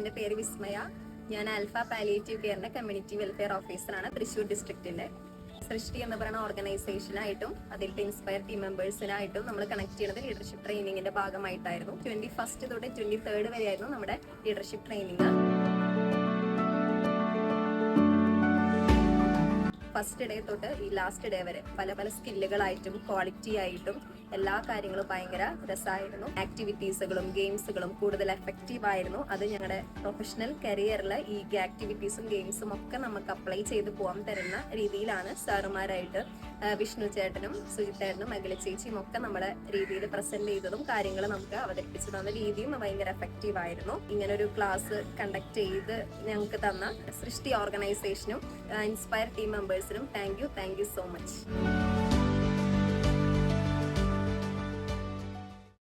എൻ്റെ പേര് വിസ്മയ. ഞാൻ ആൽഫ പാലിയേറ്റീവ് കെയറിന്റെ കമ്മ്യൂണിറ്റി വെൽഫെയർ ഓഫീസറാണ് തൃശ്ശൂർ ഡിസ്ട്രിക്റ്റിന്റെ. സൃഷ്ടി എന്ന് പറയുന്ന ഓർഗനൈസേഷനായിട്ടും അതിലത്തെ ഇൻസ്പയർ ടീം മെമ്പേഴ്സിനായിട്ടും നമ്മൾ കണക്ട് ചെയ്യുന്നത് ലീഡർഷിപ്പ് ട്രെയിനിങ്ങിന്റെ ഭാഗമായിട്ടായിരുന്നു. 21 തൊട്ട് 23 വരെയായിരുന്നു നമ്മുടെ ലീഡർഷിപ്പ് ട്രെയിനിങ്. ഫസ്റ്റ് ഡേ തൊട്ട് ഈ ലാസ്റ്റ് ഡേ വരെ പല പല സ്കില്ലുകളായിട്ടും ക്വാളിറ്റി ആയിട്ടും എല്ലാ കാര്യങ്ങളും ഭയങ്കര രസമായിരുന്നു. ആക്ടിവിറ്റീസുകളും ഗെയിംസുകളും കൂടുതൽ എഫക്റ്റീവ് ആയിരുന്നു. അത് ഞങ്ങളുടെ പ്രൊഫഷണൽ കരിയറിൽ ഈ ആക്ടിവിറ്റീസും ഗെയിംസും ഒക്കെ നമുക്ക് അപ്ലൈ ചെയ്ത് പോകാൻ തരുന്ന രീതിയിലാണ് സാറുമാരായിട്ട് വിഷ്ണു ചേട്ടനും സുജിത്തേട്ടനും മകളി ചേച്ചിയും ഒക്കെ നമ്മുടെ രീതിയിൽ പ്രസന്റ് ചെയ്തതും കാര്യങ്ങൾ നമുക്ക് അവതരിപ്പിച്ചു തന്ന രീതിയും ഭയങ്കര എഫക്റ്റീവ് ആയിരുന്നു. ഇങ്ങനൊരു ക്ലാസ് കണ്ടക്ട് ചെയ്ത് ഞങ്ങൾക്ക് തന്ന സൃഷ്ടി ഓർഗനൈസേഷനും ഇൻസ്പയർ ടീം മെമ്പേഴ്സിനും താങ്ക് യു സോ മച്ച്.